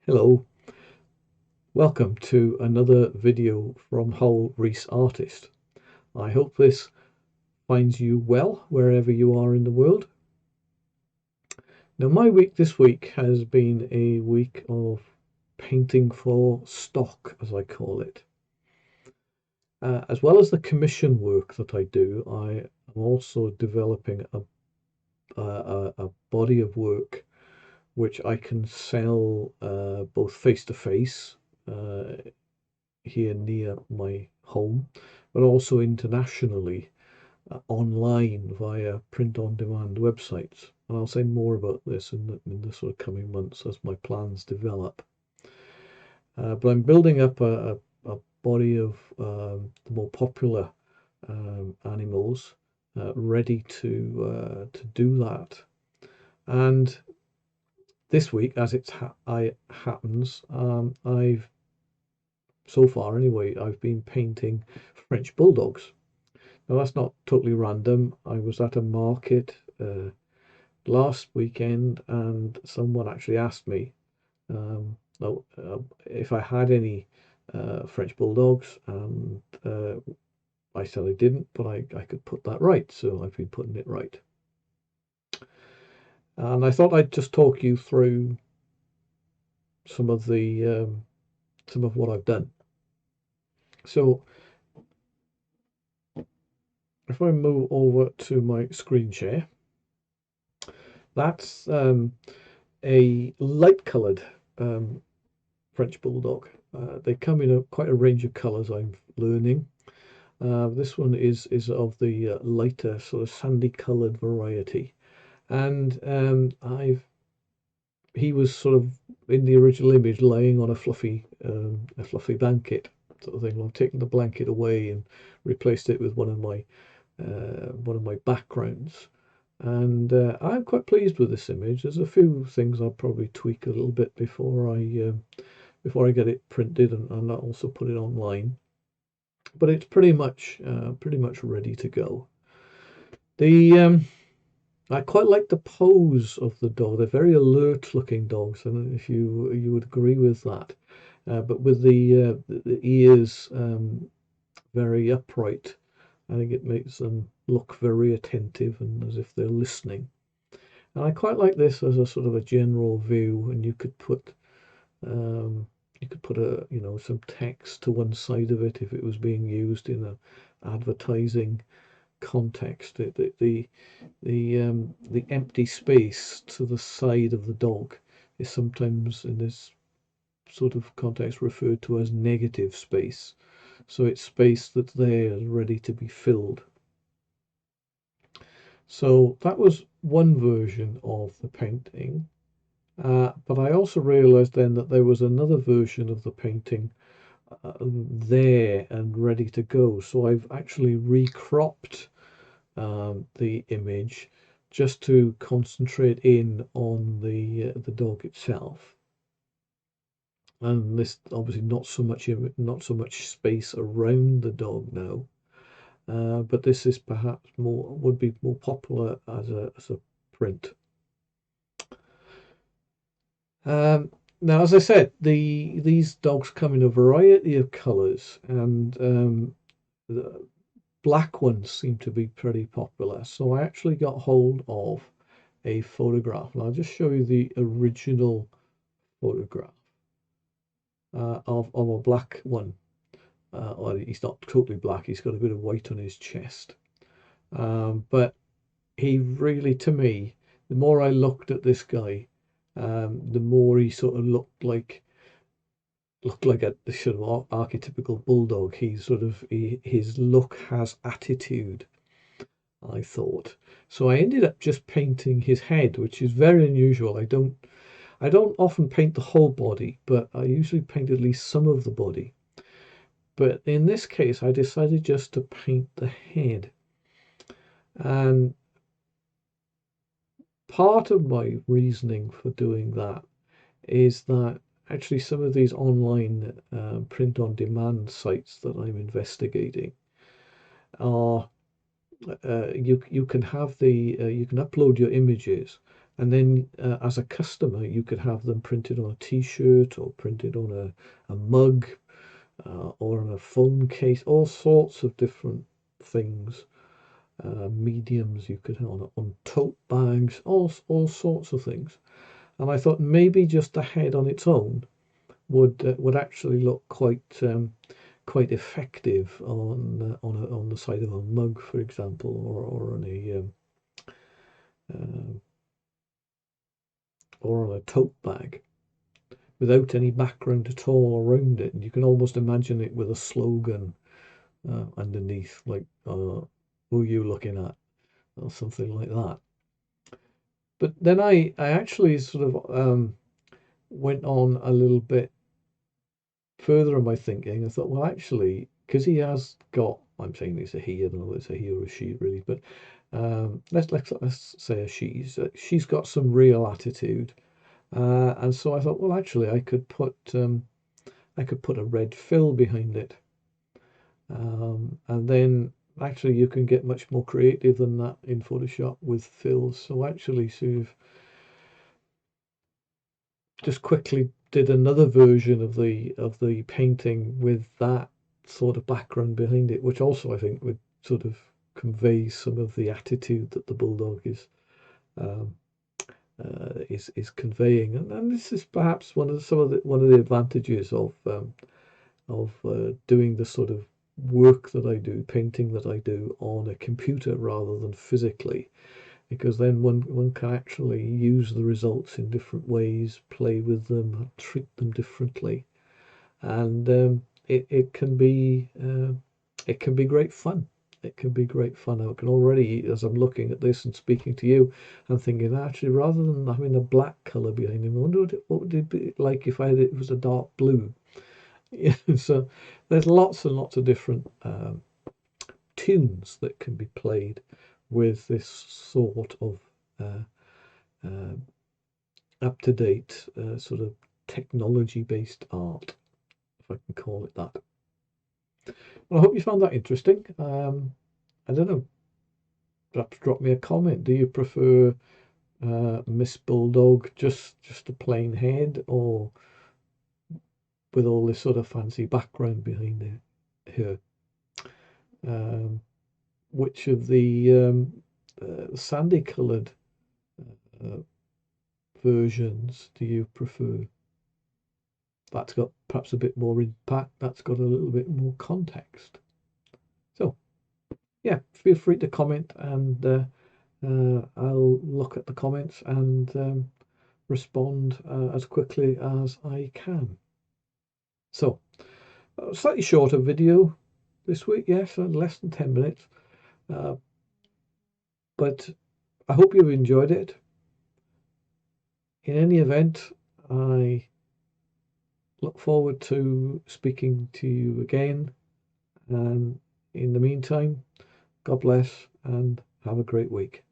Hello, welcome to another video from Hull Reese Artist. I hope this finds you well wherever you are in the world. Now my week this week has been a week of painting for stock, as I call it. As well as the commission work that I do, I am also developing a body of work which I can sell both face to face here near my home, but also internationally online via print-on-demand websites. And I'll say more about this in the sort of coming months as my plans develop. But I'm building up a body of the more popular animals ready to do that. And this week, as it happens, I've so far anyway, I've been painting French Bulldogs. Now that's not totally random. I was at a market last weekend and someone actually asked me if I had any French Bulldogs, and I said I didn't, but I could put that right, so I've been putting it right. And I thought I'd just talk you through some of what I've done. So if I move over to my screen share, that's a light coloured French Bulldog. They come in quite a range of colours, I'm learning. This one is of the lighter sort of sandy coloured variety, and he was sort of in the original image laying on a fluffy blanket sort of thing. I've taken the blanket away and replaced it with one of my backgrounds, and I'm quite pleased with this image. There's a few things I'll probably tweak a little bit before I get it printed and also put it online. But it's pretty much ready to go. I quite like the pose of the dog. They're very alert looking dogs. I don't know if you would agree with that. But with the ears very upright, I think it makes them look very attentive and as if they're listening. And I quite like this as a sort of a general view, and you could put some text to one side of it if it was being used in an advertising context. The empty space to the side of the dog is sometimes in this sort of context referred to as negative space. So it's space that's there ready to be filled. So that was one version of the painting. But I also realized then that there was another version of the painting there and ready to go. So I've actually recropped the image just to concentrate in on the dog itself. And this obviously not so much space around the dog now, but this is perhaps would be more popular as a print. Now, as I said, these dogs come in a variety of colours, and the black ones seem to be pretty popular. So I actually got hold of a photograph, and I'll just show you the original photograph of a black one. Well, he's not totally black; he's got a bit of white on his chest. But he really, to me, the more I looked at this guy, the more he sort of looked like a sort of archetypical bulldog. His look has attitude, I thought. So I ended up just painting his head, which is very unusual. I don't often paint the whole body, but I usually paint at least some of the body. But in this case, I decided just to paint the head. And part of my reasoning for doing that is that actually some of these online print-on-demand sites that I'm investigating are you can have you can upload your images, And then as a customer, you could have them printed on a t-shirt or printed on a mug or on a phone case, all sorts of different things. Mediums you could have on tote bags, all sorts of things. And I thought maybe just a head on its own would actually look quite effective on the side of a mug, for example, uh, or on a tote bag, without any background at all around it. And you can almost imagine it with a slogan underneath, like "Who are you looking at?" or something like that. But then I actually sort of went on a little bit further in my thinking. I thought, well, actually, because he has got, I'm saying it's a he, I don't know if it's a he or a she really, but let's say a she's got some real attitude, and so I thought, well, actually, I could put a red fill behind it, and then actually you can get much more creative than that in Photoshop with fills. So actually, sort of just quickly did another version of the painting with that sort of background behind it, which also I think would sort of convey some of the attitude that the bulldog um, is conveying, and this is perhaps one of the advantages of doing the sort of work that I do, painting that I do on a computer rather than physically, because then one can actually use the results in different ways, play with them, treat them differently, and it can be great fun. It can be great fun. I can already, as I'm looking at this and speaking to you, I'm thinking actually rather than having a black color behind him, I wonder what would it be like if it was a dark blue. Yeah, so there's lots and lots of different tunes that can be played with this sort of uh, uh, up-to-date sort of technology-based art, if I can call it that. Well, I hope you found that interesting. I don't know, perhaps drop me a comment. Do you prefer Miss Bulldog just a plain head, or with all this sort of fancy background behind her? Um, which of the sandy coloured uh, versions do you prefer? That's got perhaps a bit more impact, that's got a little bit more context. So, yeah, feel free to comment, and I'll look at the comments and respond as quickly as I can. So, a slightly shorter video this week, yes, less than 10 minutes, but I hope you've enjoyed it. In any event, I look forward to speaking to you again. And in the meantime, God bless and have a great week.